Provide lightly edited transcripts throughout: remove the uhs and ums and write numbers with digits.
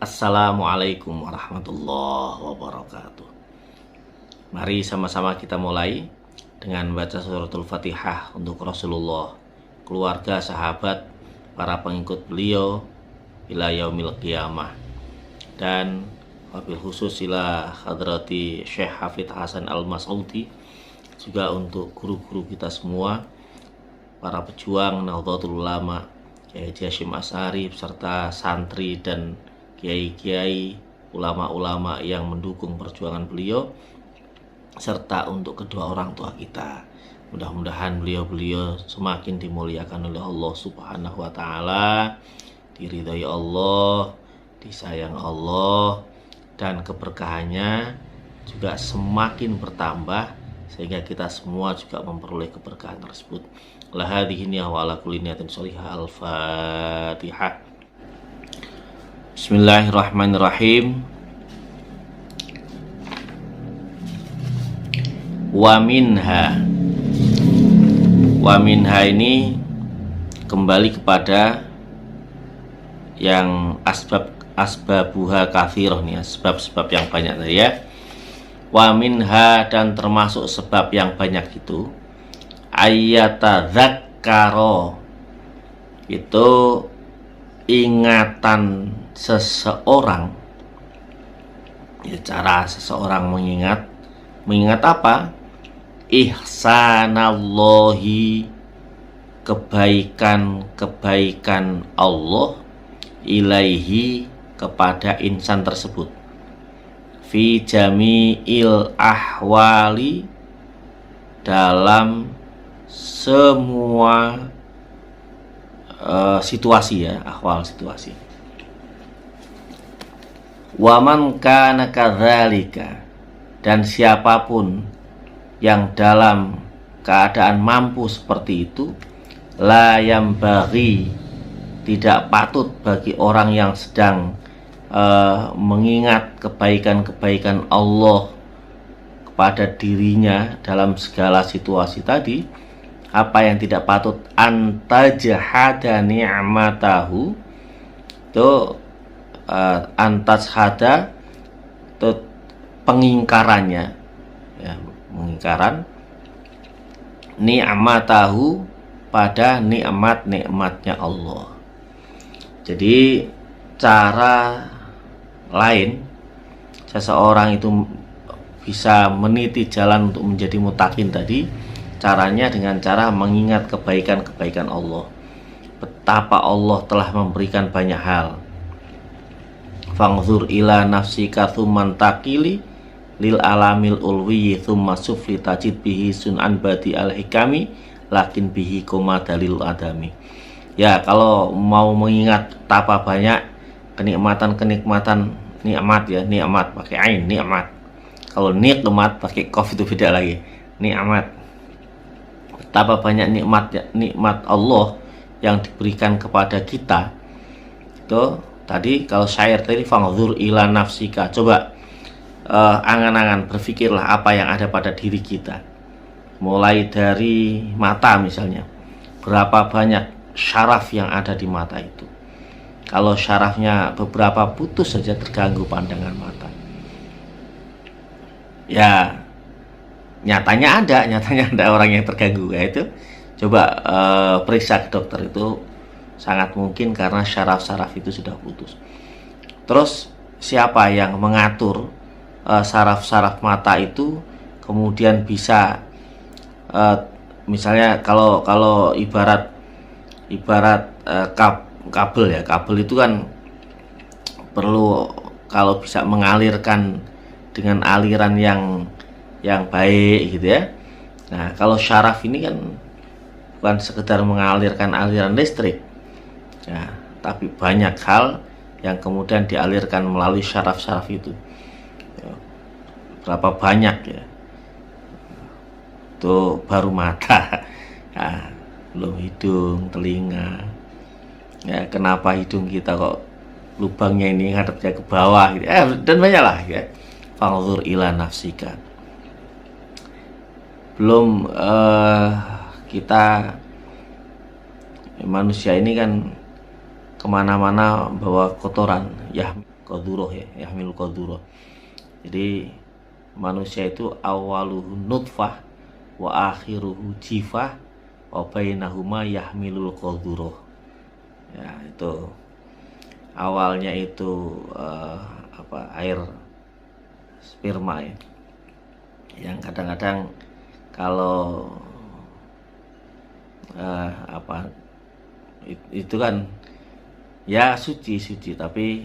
Assalamualaikum warahmatullahi wabarakatuh. Mari sama-sama kita mulai dengan baca suratul Fatihah untuk Rasulullah, keluarga, sahabat, para pengikut beliau ila yaumil qiyamah, dan wabil khusus ila hadrati Syekh Hafidz Hasan Al-Mas'udi, juga untuk guru-guru kita semua, para pejuang Nahdlatul Ulama, Kiai Hasyim Asy'ari serta santri dan kiai-kiai, ulama-ulama yang mendukung perjuangan beliau, serta untuk kedua orang tua kita. Mudah-mudahan beliau-beliau semakin dimuliakan oleh Allah Subhanahu wa Ta'ala, diridhai Allah, disayang Allah, dan keberkahannya juga semakin bertambah sehingga kita semua juga memperoleh keberkahan tersebut. La hadhihi niyyah wa ala kulli niyatin sholihah. Al-Fatihah. Bismillahirrahmanirrahim. Wa minha ini kembali kepada yang asbabuha kathirah nih, sebab-sebab yang banyak tadi ya. Wa minha, dan termasuk sebab yang banyak itu ayyatadzakkara, itu ingatan seseorang, ya, cara seseorang mengingat apa? Ihsanallahi, kebaikan Allah, ilaihi, kepada insan tersebut, fi jami'il ahwali, dalam semua situasi ya, ahwal situasi. Waman kana kadzalika, dan siapapun yang dalam keadaan mampu seperti itu, la yambaghi, tidak patut bagi orang yang sedang mengingat kebaikan-kebaikan Allah kepada dirinya dalam segala situasi tadi. Apa yang tidak patut? Antajhada ni'matahu, itu antajhada itu pengingkarannya ya, pengingkaran ni'matahu, pada nikmat-nikmatnya Allah. Jadi cara lain seseorang itu bisa meniti jalan untuk menjadi mutakin tadi, caranya dengan cara mengingat kebaikan-kebaikan Allah, betapa Allah telah memberikan banyak hal. Fangzur ila nafsika tsumman takili lil alamil ulwi tsumma sufli tajid bihi sun'an badi al hikami lakin bihi koma dalil adami. Ya, kalau mau mengingat betapa banyak kenikmatan nikmat ya, nikmat pakai ain, nikmat. Kalau nikmat pakai qaf itu beda lagi. Nikmat, betapa banyak nikmat Allah yang diberikan kepada kita. Itu tadi kalau syair tadi, fangzur ila nafsika, coba angan-angan, berpikirlah apa yang ada pada diri kita. Mulai dari mata misalnya, berapa banyak syaraf yang ada di mata itu. Kalau syarafnya beberapa putus saja, terganggu pandangan mata. Ya, nyatanya ada orang yang terganggu, yaitu coba periksa ke dokter, itu sangat mungkin karena syaraf-syaraf itu sudah putus. Terus siapa yang mengatur syaraf-syaraf mata itu kemudian bisa misalnya kalau ibarat kabel ya, kabel itu kan perlu kalau bisa mengalirkan dengan aliran yang baik gitu ya. Nah, kalau syaraf ini kan bukan sekedar mengalirkan aliran listrik ya, tapi banyak hal yang kemudian dialirkan melalui syaraf-syaraf itu ya. Berapa banyak ya, itu baru mata ya, belum hidung, telinga ya. Kenapa hidung kita kok lubangnya ini ngadepnya ke bawah gitu, dan banyak lah ya. Fangzur ila nafsika. Belum kita manusia ini kan kemana-mana bawa kotoran ya, qadhuruh ya, yahmilul qadhuruh. Jadi manusia itu awaluhu nutfah wa akhiruhu jifah wa bainahuma yahmilul qadhuruh. Ya, itu awalnya itu air sperma ya. Yang kadang-kadang kalau itu kan ya suci tapi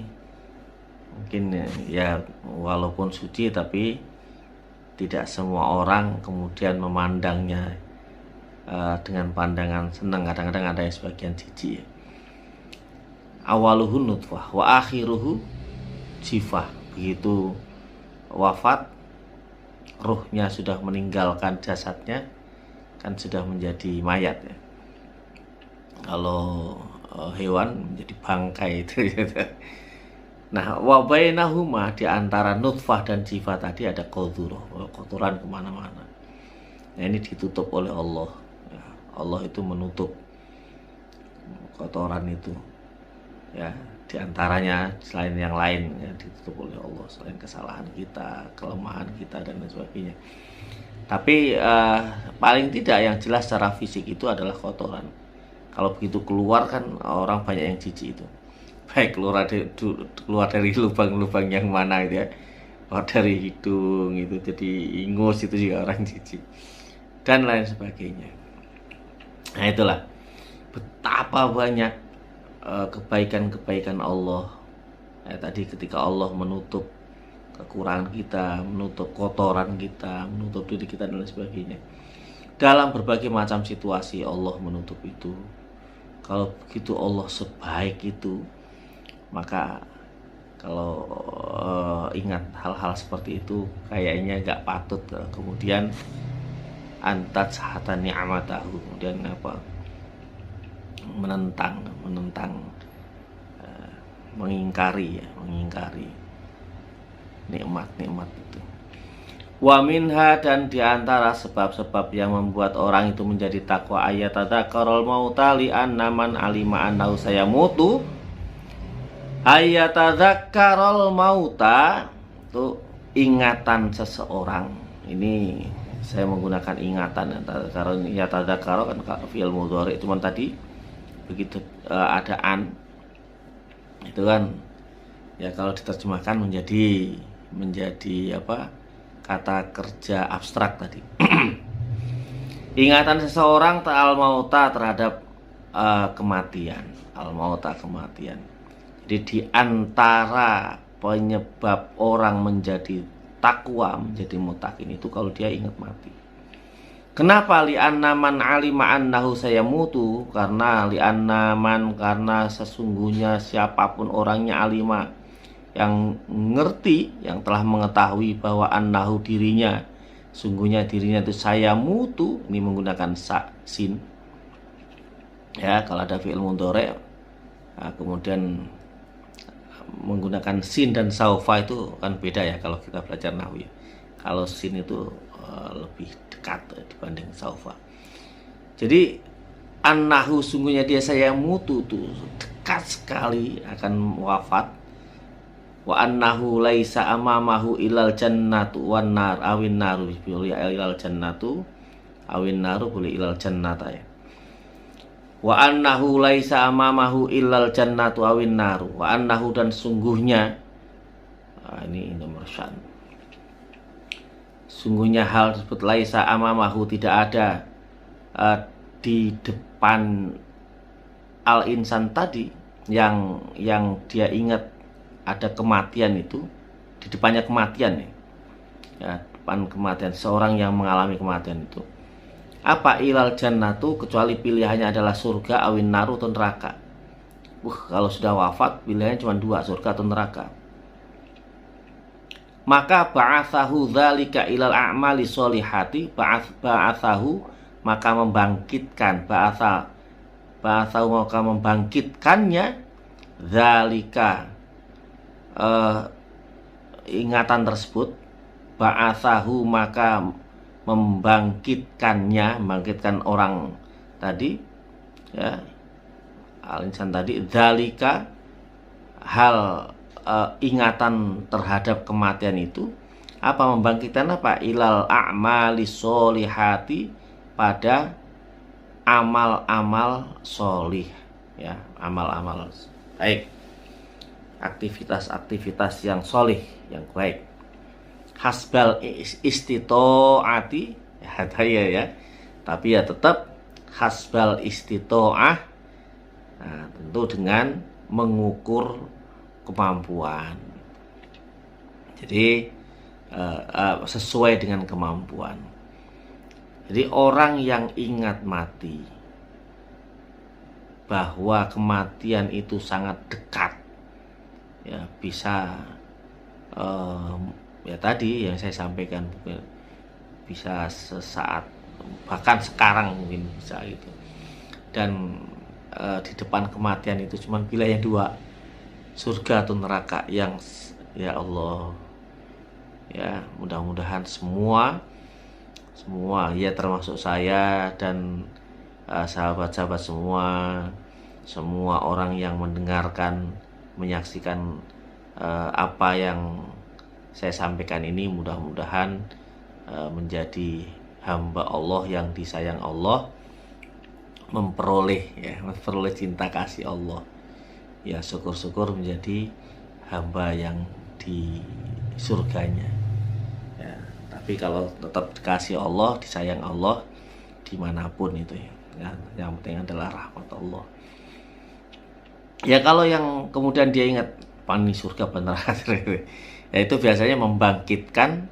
mungkin ya walaupun suci tapi tidak semua orang kemudian memandangnya dengan pandangan senang. Kadang-kadang ada yang sebagian jijik. Awaluhu nutfah wa akhiruhu jifah. Begitu wafat, ruhnya sudah meninggalkan jasadnya, kan sudah menjadi mayat ya. Kalau hewan menjadi bangkai itu gitu. Nah, wa bainahuma, di antara nutfah dan jifah tadi ada qadhuruh, kotoran kemana-mana. Nah, ini ditutup oleh Allah ya. Allah itu menutup kotoran itu ya, diantaranya selain yang lain ya, ditutup oleh Allah, selain kesalahan kita, kelemahan kita dan lain sebagainya. Tapi paling tidak yang jelas secara fisik itu adalah kotoran. Kalau begitu keluar kan orang banyak yang jijik itu, baik keluar dari lubang-lubang yang mana gitu ya, keluar dari hidung itu jadi ingus, itu juga orang jijik dan lain sebagainya. Nah, itulah betapa banyak kebaikan-kebaikan Allah ya, tadi ketika Allah menutup kekurangan kita, menutup kotoran kita, menutup diri kita dan lain sebagainya. Dalam berbagai macam situasi Allah menutup itu. Kalau begitu Allah sebaik itu, maka kalau ingat hal-hal seperti itu kayaknya gak patut kemudian antat sahata ni'amatahu, kemudian menentang mengingkari nikmat-nikmat itu. Wa minha, dan diantara sebab-sebab yang membuat orang itu menjadi takwa, ayat tadzakarul mauta li annaman alima annahu sayamutu. Ayat tadzakarul mauta itu ingatan seseorang. Ini saya menggunakan ingatan karena ya tadzakara kan fi'il mudhari, cuman tadi begitu ada an itu kan ya, kalau diterjemahkan menjadi kata kerja abstrak tadi. Ingatan seseorang ta'al mauta, terhadap kematian, al mauta, kematian. Jadi di antara penyebab orang menjadi takwa, menjadi mutakin itu kalau dia ingat mati. Kenapa li'anna man alima annahu sayamutu? Karena li'anna man, karena sesungguhnya siapapun orangnya, alima, yang ngerti, yang telah mengetahui bahwa annahu, dirinya, sungguhnya dirinya itu sayamutu, ini menggunakan sin ya. Kalau ada fi'il mudhari kemudian menggunakan sin dan saufa itu kan beda ya kalau kita belajar nahwu ya. Kalau sin itu lebih dekat dibanding saufa. Jadi annahu, sungguhnya dia sayamutu, tuh dekat sekali akan wafat. Wa annahu laisa amamahu ilal jannatu wan nar awin naru, boleh ilal jannatu awin naru, boleh ilal jannata ya. Wa annahu laisa amamahu illal jannatu awin naru. Wa annahu, dan sungguhnya ini nomor syan, sungguhnya hal tersebut laisa amamahu, tidak ada di depan al insan tadi, yang dia ingat ada kematian itu, di depannya kematian ya, depan kematian, seorang yang mengalami kematian itu. Apa ilal jannatu, kecuali pilihannya adalah surga, awin naru, atau neraka. Kalau sudah wafat pilihannya cuma dua, surga atau neraka. Maka ba'athahu dzalika ilal a'mali sholihati, ba'athahu, maka membangkitkan, ba'athahu, maka membangkitkannya, dzalika, ingatan tersebut, ba'athahu, maka membangkitkan orang tadi ya, al-insan tadi, dzalika, hal ingatan terhadap kematian itu apa? Membangkitkan apa? Ilal a'mali sholihati, pada amal-amal sholih, ya, amal-amal baik, aktivitas-aktivitas yang sholih, yang baik. Hasbal istito'ati, ya, tapi ya tetap hasbal istito'ah, nah, tentu dengan mengukur kemampuan. Jadi sesuai dengan kemampuan. Jadi orang yang ingat mati, bahwa kematian itu sangat dekat, ya, bisa ya tadi yang saya sampaikan, bisa sesaat, bahkan sekarang mungkin bisa itu. Dan di depan kematian itu cuma pilihan dua, surga atau neraka. Yang ya Allah, ya mudah-mudahan semua ya, termasuk saya dan sahabat-sahabat semua orang yang mendengarkan, menyaksikan apa yang saya sampaikan ini, mudah-mudahan menjadi hamba Allah yang disayang Allah, memperoleh cinta kasih Allah, ya, syukur-syukur menjadi hamba yang di surganya, ya. Tapi kalau tetap dikasih Allah, disayang Allah dimanapun itu, ya, yang penting adalah rahmat Allah. Ya, kalau yang kemudian dia ingat pani surga benar, ya, itu biasanya membangkitkan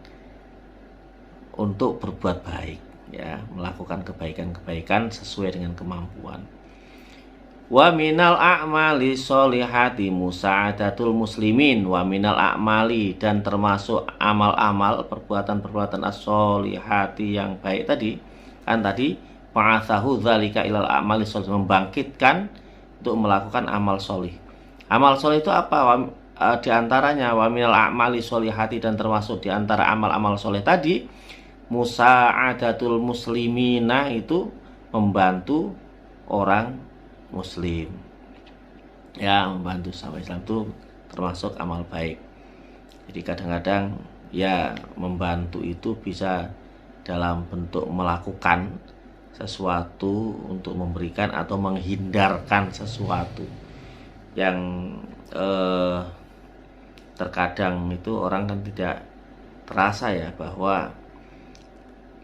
untuk berbuat baik, ya, melakukan kebaikan-kebaikan sesuai dengan kemampuan. Wa minal a'mali sholihati musa'adatul muslimin. Wa minal a'mali, dan termasuk amal-amal, perbuatan-perbuatan as-sholihati yang baik tadi, kan tadi fa'athahu dzalika ilal a'mali sholih, membangkitkan untuk melakukan amal sholih. Amal sholih itu apa? Di antaranya wa minal a'mali sholihati, dan termasuk di antara amal-amal sholih tadi musa'adatul muslimina, itu membantu orang muslim, ya, membantu sama Islam itu termasuk amal baik. Jadi kadang-kadang ya membantu itu bisa dalam bentuk melakukan sesuatu untuk memberikan atau menghindarkan sesuatu yang terkadang itu orang kan tidak terasa, ya, bahwa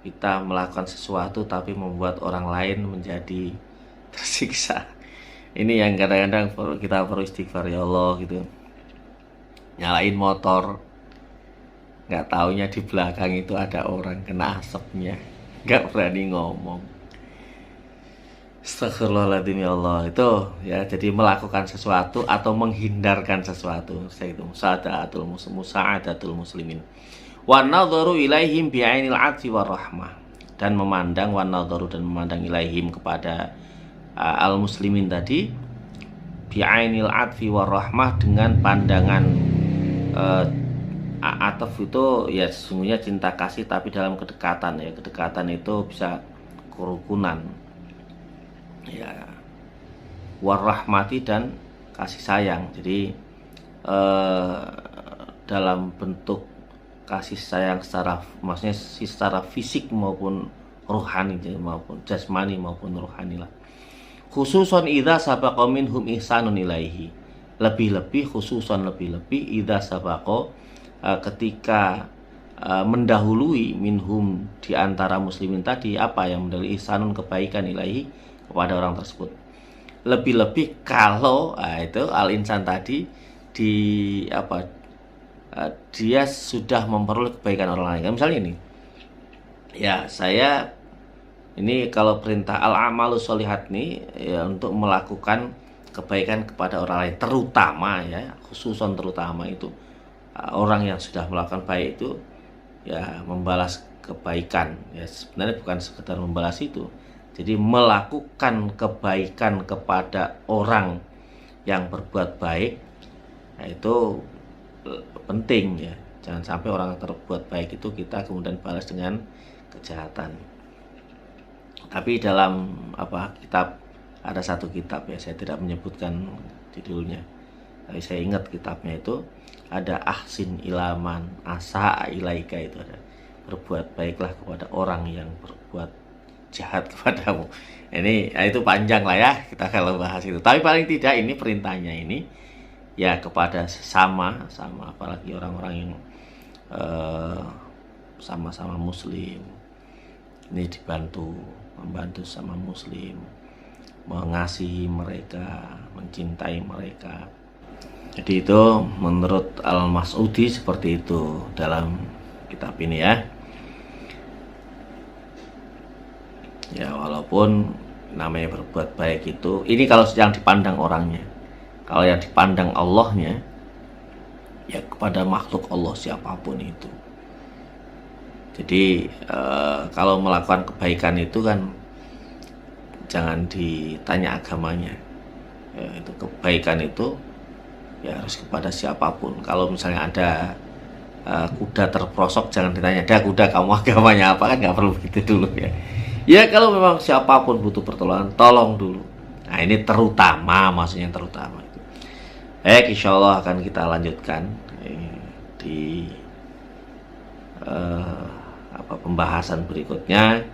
kita melakukan sesuatu tapi membuat orang lain menjadi tersiksa. Ini yang kadang-kadang kita perlu istighfar, ya Allah, gitu. Nyalain motor, nggak taunya di belakang itu ada orang kena asapnya, nggak berani ngomong. Astagfirullahaladzim, ya Allah. Itu, ya, jadi melakukan sesuatu atau menghindarkan sesuatu, saya itu musa'adatul muslimin. Wa nadharu ilaihim bi'ainil 'atfi war rahmah, dan memandang, wa nadharu, dan memandang ilaihim kepada al-muslimin tadi, bi'ainil 'atfi war rahmah, dengan pandangan ataf itu ya sesungguhnya cinta kasih tapi dalam kedekatan, ya. Kedekatan itu bisa kerukunan, ya, war rahmati, dan kasih sayang. Jadi dalam bentuk kasih sayang maksudnya secara fisik maupun rohani, maupun jasmani maupun rohani lah. Khususon idza sabaqa minhum ihsanun ilaihi, lebih-lebih idza sabaqa, ketika mendahului minhum, di antara muslimin tadi, apa yang mendahului ihsanun, kebaikan, ilaihi, kepada orang tersebut. Lebih-lebih kalau itu al-insan tadi dia sudah memperoleh kebaikan orang lain. Misalnya ini, ya, saya ini kalau perintah al-amalu sholihat ini, ya, untuk melakukan kebaikan kepada orang lain, terutama, ya, khususon terutama itu orang yang sudah melakukan baik itu, ya, membalas kebaikan, ya, sebenarnya bukan sekedar membalas itu. Jadi melakukan kebaikan kepada orang yang berbuat baik, nah, itu penting, ya. Jangan sampai orang yang terbuat baik itu kita kemudian balas dengan kejahatan. Tapi dalam kitab, ada satu kitab, ya, saya tidak menyebutkan judulnya, Tapi saya ingat kitabnya itu ada ahsin ilaman asa ilaika, itu ada berbuat baiklah kepada orang yang berbuat jahat kepadamu. Ini ya itu panjang lah ya kita kalau bahas itu. Tapi paling tidak ini perintahnya ini ya kepada sesama, apalagi orang-orang yang sama-sama muslim. Ini membantu sama muslim, mengasihi mereka, mencintai mereka. Jadi itu menurut Al-Mas'udi seperti itu dalam kitab ini ya. Ya walaupun namanya berbuat baik itu, ini kalau yang dipandang orangnya. Kalau yang dipandang Allahnya, ya kepada makhluk Allah siapapun itu. Jadi kalau melakukan kebaikan itu kan jangan ditanya agamanya. Ya, itu kebaikan itu ya harus kepada siapapun. Kalau misalnya ada kuda terprosok, jangan ditanya, "Dah kuda, kamu agamanya apa?" Kan nggak perlu begitu dulu ya. Ya kalau memang siapapun butuh pertolongan, tolong dulu. Nah ini terutama, maksudnya terutama itu. Insya Allah akan kita lanjutkan di pembahasan berikutnya.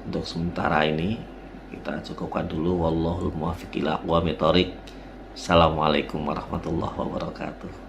Untuk sementara ini kita cukupkan dulu. Wallahul muwaffiq ila aqwamit thoriq. Assalamualaikum warahmatullahi wabarakatuh.